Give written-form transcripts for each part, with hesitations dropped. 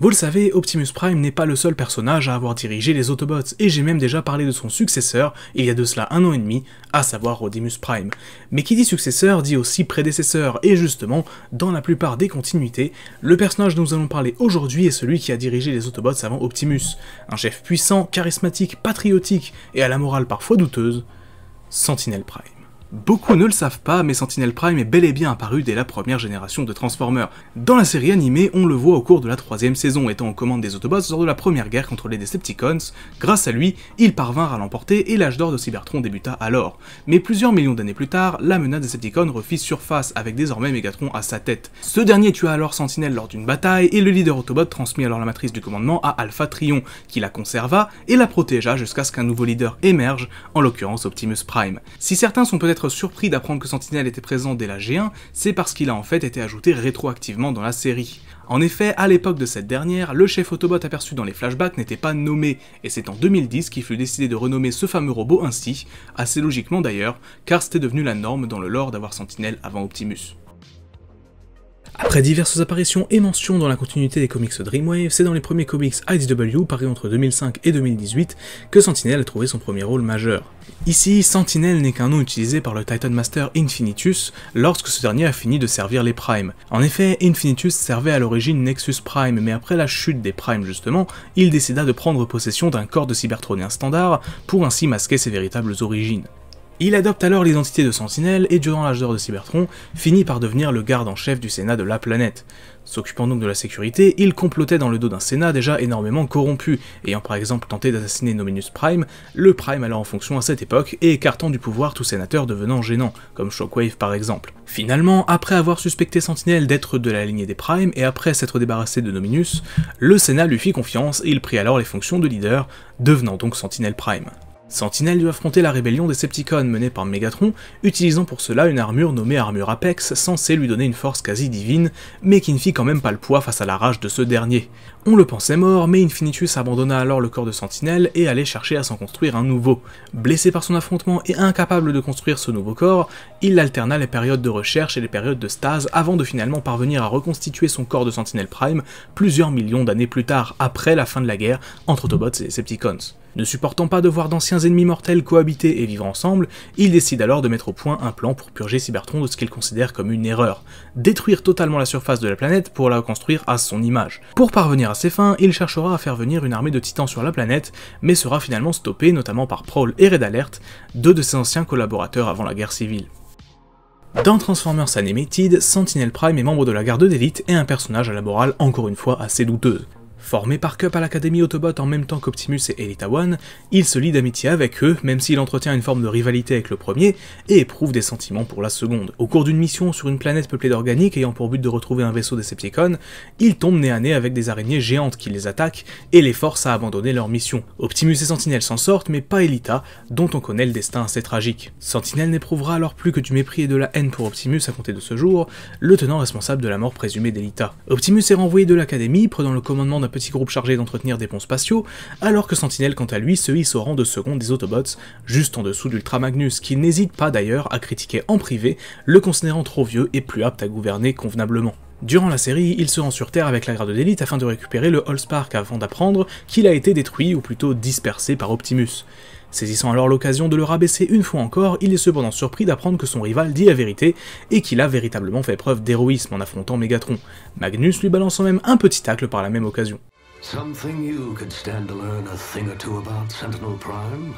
Vous le savez, Optimus Prime n'est pas le seul personnage à avoir dirigé les Autobots, et j'ai même déjà parlé de son successeur il y a de cela 1 an et demi, à savoir Rodimus Prime. Mais qui dit successeur dit aussi prédécesseur, et justement, dans la plupart des continuités, le personnage dont nous allons parler aujourd'hui est celui qui a dirigé les Autobots avant Optimus, un chef puissant, charismatique, patriotique, et à la morale parfois douteuse, Sentinel Prime. Beaucoup ne le savent pas, mais Sentinel Prime est bel et bien apparu dès la première génération de Transformers. Dans la série animée, on le voit au cours de la 3e saison, étant aux commandes des Autobots lors de la première guerre contre les Decepticons. Grâce à lui, ils parvinrent à l'emporter et l'âge d'or de Cybertron débuta alors. Mais plusieurs millions d'années plus tard, la menace Decepticon refit surface, avec désormais Megatron à sa tête. Ce dernier tua alors Sentinel lors d'une bataille, et le leader Autobot transmit alors la matrice du commandement à Alpha Trion, qui la conserva et la protégea jusqu'à ce qu'un nouveau leader émerge, en l'occurrence Optimus Prime. Si certains sont peut-être surpris d'apprendre que Sentinel était présent dès la G1, c'est parce qu'il a en fait été ajouté rétroactivement dans la série. En effet, à l'époque de cette dernière, le chef Autobot aperçu dans les flashbacks n'était pas nommé, et c'est en 2010 qu'il fut décidé de renommer ce fameux robot ainsi, assez logiquement d'ailleurs, car c'était devenu la norme dans le lore d'avoir Sentinel avant Optimus. Après diverses apparitions et mentions dans la continuité des comics Dreamwave, c'est dans les premiers comics IDW, parus entre 2005 et 2018, que Sentinel a trouvé son premier rôle majeur. Ici, Sentinel n'est qu'un nom utilisé par le Titan Master Infinitus lorsque ce dernier a fini de servir les Primes. En effet, Infinitus servait à l'origine Nexus Prime, mais après la chute des Primes justement, il décida de prendre possession d'un corps de cybertronien standard pour ainsi masquer ses véritables origines. Il adopte alors l'identité de Sentinel et durant l'âge d'or de Cybertron, finit par devenir le garde en chef du Sénat de la planète. S'occupant donc de la sécurité, il complotait dans le dos d'un Sénat déjà énormément corrompu, ayant par exemple tenté d'assassiner Nominus Prime, le Prime alors en fonction à cette époque et écartant du pouvoir tout sénateur devenant gênant, comme Shockwave par exemple. Finalement, après avoir suspecté Sentinel d'être de la lignée des Primes et après s'être débarrassé de Nominus, le Sénat lui fit confiance et il prit alors les fonctions de leader, devenant donc Sentinel Prime. Sentinel dut affronter la rébellion des Decepticons menée par Megatron, utilisant pour cela une armure nommée Armure Apex, censée lui donner une force quasi divine, mais qui ne fit quand même pas le poids face à la rage de ce dernier. On le pensait mort, mais Infinitus abandonna alors le corps de Sentinel et allait chercher à s'en construire un nouveau. Blessé par son affrontement et incapable de construire ce nouveau corps, il alterna les périodes de recherche et les périodes de stase avant de finalement parvenir à reconstituer son corps de Sentinel Prime plusieurs millions d'années plus tard, après la fin de la guerre entre Autobots et Decepticons. Ne supportant pas de voir d'anciens ennemis mortels cohabiter et vivre ensemble, il décide alors de mettre au point un plan pour purger Cybertron de ce qu'il considère comme une erreur, détruire totalement la surface de la planète pour la reconstruire à son image. Pour parvenir à ses fins, il cherchera à faire venir une armée de titans sur la planète, mais sera finalement stoppé notamment par Prowl et Red Alert, deux de ses anciens collaborateurs avant la guerre civile. Dans Transformers Animated, Sentinel Prime est membre de la garde d'élite et un personnage à la morale encore une fois assez douteuse. Formé par Cup à l'Académie Autobot en même temps qu'Optimus et Elita One, il se lie d'amitié avec eux, même s'il entretient une forme de rivalité avec le premier, et éprouve des sentiments pour la seconde. Au cours d'une mission sur une planète peuplée d'organiques ayant pour but de retrouver un vaisseau Decepticon, il tombe nez à nez avec des araignées géantes qui les attaquent et les forcent à abandonner leur mission. Optimus et Sentinel s'en sortent, mais pas Elita, dont on connaît le destin assez tragique. Sentinel n'éprouvera alors plus que du mépris et de la haine pour Optimus à compter de ce jour, le tenant responsable de la mort présumée d'Elita. Optimus est renvoyé de l'Académie, prenant le commandement d'un petit groupe chargé d'entretenir des ponts spatiaux, alors que Sentinel quant à lui se hisse au rang de second des Autobots, juste en dessous d'Ultra Magnus, qui n'hésite pas d'ailleurs à critiquer en privé, le considérant trop vieux et plus apte à gouverner convenablement. Durant la série, il se rend sur Terre avec la garde d'élite afin de récupérer le Allspark avant d'apprendre qu'il a été détruit ou plutôt dispersé par Optimus. Saisissant alors l'occasion de le rabaisser une fois encore, il est cependant surpris d'apprendre que son rival dit la vérité et qu'il a véritablement fait preuve d'héroïsme en affrontant Megatron, Magnus lui balançant même un petit tacle par la même occasion. Something you could stand to learn a thing or two about Sentinel Prime?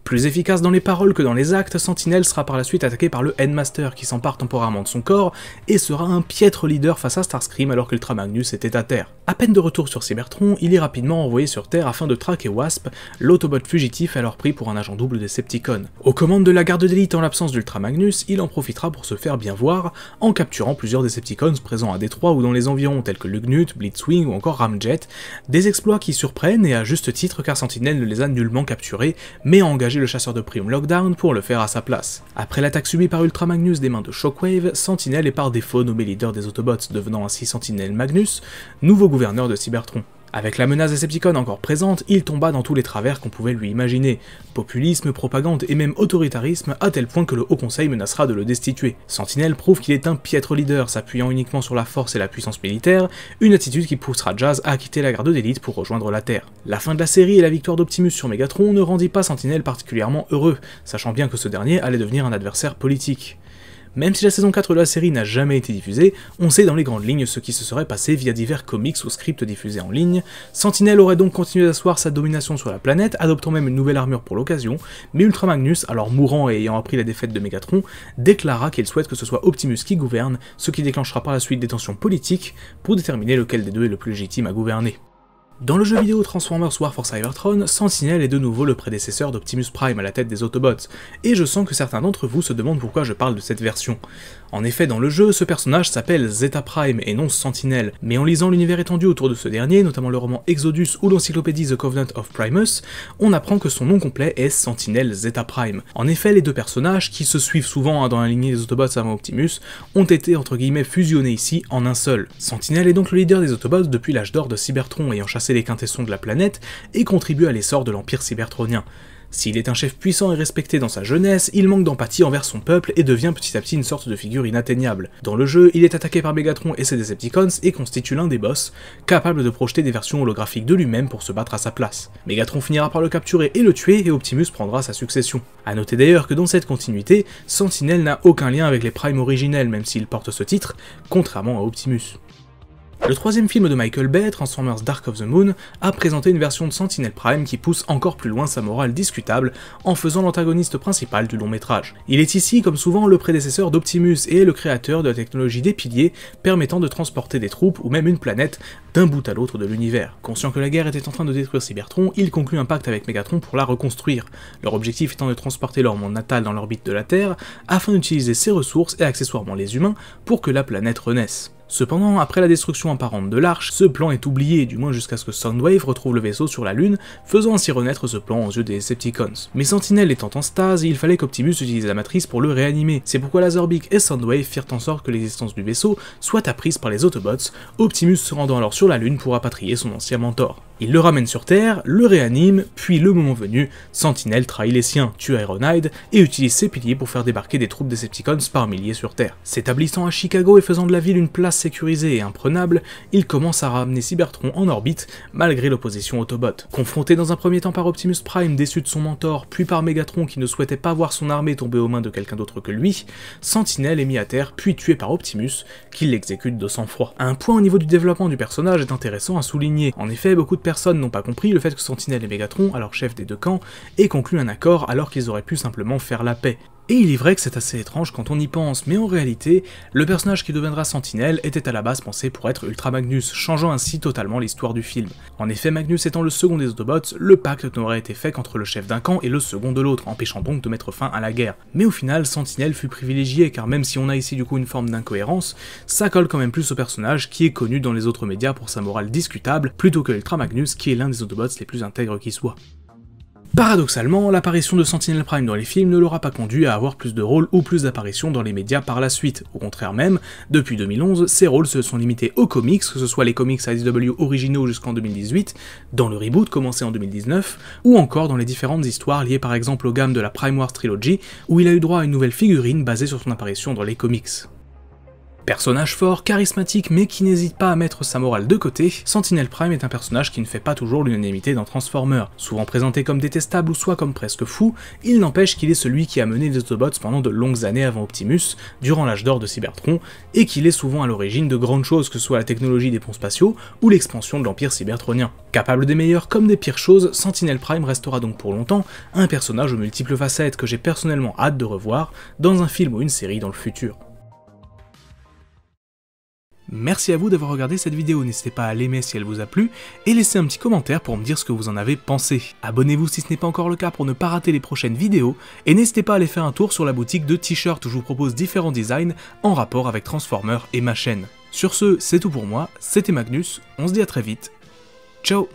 Plus efficace dans les paroles que dans les actes, Sentinel sera par la suite attaqué par le Headmaster qui s'empare temporairement de son corps et sera un piètre leader face à Starscream alors qu'Ultra Magnus était à terre. À peine de retour sur Cybertron, il est rapidement envoyé sur Terre afin de traquer Wasp, l'autobot fugitif alors pris pour un agent double des Decepticons. Aux commandes de la garde d'élite en l'absence d'Ultra Magnus, il en profitera pour se faire bien voir en capturant plusieurs Decepticons présents à Détroit ou dans les environs tels que Lugnut, Blitzwing ou encore Ramjet, des exploits qui surprennent et à juste titre car Sentinel ne les a nullement capturés mais a engagé le chasseur de primes Lockdown pour le faire à sa place. Après l'attaque subie par Ultra Magnus des mains de Shockwave, Sentinel est par défaut nommé leader des Autobots, devenant ainsi Sentinel Magnus, nouveau gouverneur de Cybertron. Avec la menace Decepticon encore présente, il tomba dans tous les travers qu'on pouvait lui imaginer. Populisme, propagande et même autoritarisme, à tel point que le Haut Conseil menacera de le destituer. Sentinel prouve qu'il est un piètre leader, s'appuyant uniquement sur la force et la puissance militaire, une attitude qui poussera Jazz à quitter la garde d'élite pour rejoindre la Terre. La fin de la série et la victoire d'Optimus sur Megatron ne rendit pas Sentinel particulièrement heureux, sachant bien que ce dernier allait devenir un adversaire politique. Même si la saison 4 de la série n'a jamais été diffusée, on sait dans les grandes lignes ce qui se serait passé via divers comics ou scripts diffusés en ligne. Sentinel aurait donc continué d'asseoir sa domination sur la planète, adoptant même une nouvelle armure pour l'occasion, mais Ultra Magnus, alors mourant et ayant appris la défaite de Megatron, déclara qu'il souhaite que ce soit Optimus qui gouverne, ce qui déclenchera par la suite des tensions politiques pour déterminer lequel des deux est le plus légitime à gouverner. Dans le jeu vidéo Transformers War for Cybertron, Sentinel est de nouveau le prédécesseur d'Optimus Prime à la tête des Autobots, et je sens que certains d'entre vous se demandent pourquoi je parle de cette version. En effet, dans le jeu, ce personnage s'appelle Zeta Prime et non Sentinel, mais en lisant l'univers étendu autour de ce dernier, notamment le roman Exodus ou l'encyclopédie The Covenant of Primus, on apprend que son nom complet est Sentinel Zeta Prime. En effet, les deux personnages, qui se suivent souvent dans la lignée des Autobots avant Optimus, ont été entre guillemets fusionnés ici en un seul. Sentinel est donc le leader des Autobots depuis l'âge d'or de Cybertron, ayant chassé les quintessons de la planète et contribue à l'essor de l'Empire cybertronien. S'il est un chef puissant et respecté dans sa jeunesse, il manque d'empathie envers son peuple et devient petit à petit une sorte de figure inatteignable. Dans le jeu, il est attaqué par Megatron et ses Decepticons et constitue l'un des boss, capable de projeter des versions holographiques de lui-même pour se battre à sa place. Megatron finira par le capturer et le tuer, et Optimus prendra sa succession. A noter d'ailleurs que dans cette continuité, Sentinel n'a aucun lien avec les Primes originels, même s'il porte ce titre, contrairement à Optimus. Le troisième film de Michael Bay, Transformers Dark of the Moon, a présenté une version de Sentinel Prime qui pousse encore plus loin sa morale discutable en faisant l'antagoniste principal du long métrage. Il est ici, comme souvent, le prédécesseur d'Optimus et est le créateur de la technologie des piliers permettant de transporter des troupes ou même une planète d'un bout à l'autre de l'univers. Conscient que la guerre était en train de détruire Cybertron, il conclut un pacte avec Megatron pour la reconstruire, leur objectif étant de transporter leur monde natal dans l'orbite de la Terre afin d'utiliser ses ressources et accessoirement les humains pour que la planète renaisse. Cependant, après la destruction apparente de l'Arche, ce plan est oublié, du moins jusqu'à ce que Soundwave retrouve le vaisseau sur la Lune, faisant ainsi renaître ce plan aux yeux des Decepticons. Mais Sentinel étant en stase, il fallait qu'Optimus utilise la matrice pour le réanimer. C'est pourquoi Laserbeak et Soundwave firent en sorte que l'existence du vaisseau soit apprise par les Autobots, Optimus se rendant alors sur la Lune pour rapatrier son ancien mentor. Il le ramène sur Terre, le réanime, puis le moment venu, Sentinel trahit les siens, tue Ironhide et utilise ses piliers pour faire débarquer des troupes Decepticons par milliers sur Terre. S'établissant à Chicago et faisant de la ville une place sécurisée et imprenable, il commence à ramener Cybertron en orbite malgré l'opposition Autobot. Confronté dans un premier temps par Optimus Prime déçu de son mentor, puis par Megatron qui ne souhaitait pas voir son armée tomber aux mains de quelqu'un d'autre que lui, Sentinel est mis à terre puis tué par Optimus qui l'exécute de sang-froid. Un point au niveau du développement du personnage est intéressant à souligner. En effet, beaucoup de personnes n'ont pas compris le fait que Sentinel et Megatron, alors chefs des deux camps, aient conclu un accord alors qu'ils auraient pu simplement faire la paix. Et il est vrai que c'est assez étrange quand on y pense, mais en réalité, le personnage qui deviendra Sentinel était à la base pensé pour être Ultra Magnus, changeant ainsi totalement l'histoire du film. En effet, Magnus étant le second des Autobots, le pacte n'aurait été fait qu'entre le chef d'un camp et le second de l'autre, empêchant donc de mettre fin à la guerre. Mais au final, Sentinel fut privilégié, car même si on a ici du coup une forme d'incohérence, ça colle quand même plus au personnage qui est connu dans les autres médias pour sa morale discutable, plutôt que Ultra Magnus qui est l'un des Autobots les plus intègres qui soient. Paradoxalement, l'apparition de Sentinel Prime dans les films ne l'aura pas conduit à avoir plus de rôles ou plus d'apparitions dans les médias par la suite. Au contraire même, depuis 2011, ses rôles se sont limités aux comics, que ce soit les comics IDW originaux jusqu'en 2018, dans le reboot commencé en 2019, ou encore dans les différentes histoires liées par exemple aux gammes de la Prime Wars Trilogy, où il a eu droit à une nouvelle figurine basée sur son apparition dans les comics. Personnage fort, charismatique, mais qui n'hésite pas à mettre sa morale de côté, Sentinel Prime est un personnage qui ne fait pas toujours l'unanimité dans Transformers. Souvent présenté comme détestable ou soit comme presque fou, il n'empêche qu'il est celui qui a mené les Autobots pendant de longues années avant Optimus, durant l'âge d'or de Cybertron, et qu'il est souvent à l'origine de grandes choses que ce soit la technologie des ponts spatiaux ou l'expansion de l'Empire cybertronien. Capable des meilleures comme des pires choses, Sentinel Prime restera donc pour longtemps un personnage aux multiples facettes que j'ai personnellement hâte de revoir dans un film ou une série dans le futur. Merci à vous d'avoir regardé cette vidéo, n'hésitez pas à l'aimer si elle vous a plu, et laissez un petit commentaire pour me dire ce que vous en avez pensé. Abonnez-vous si ce n'est pas encore le cas pour ne pas rater les prochaines vidéos, et n'hésitez pas à aller faire un tour sur la boutique de t-shirts où je vous propose différents designs en rapport avec Transformers et ma chaîne. Sur ce, c'est tout pour moi, c'était Magnus, on se dit à très vite, ciao.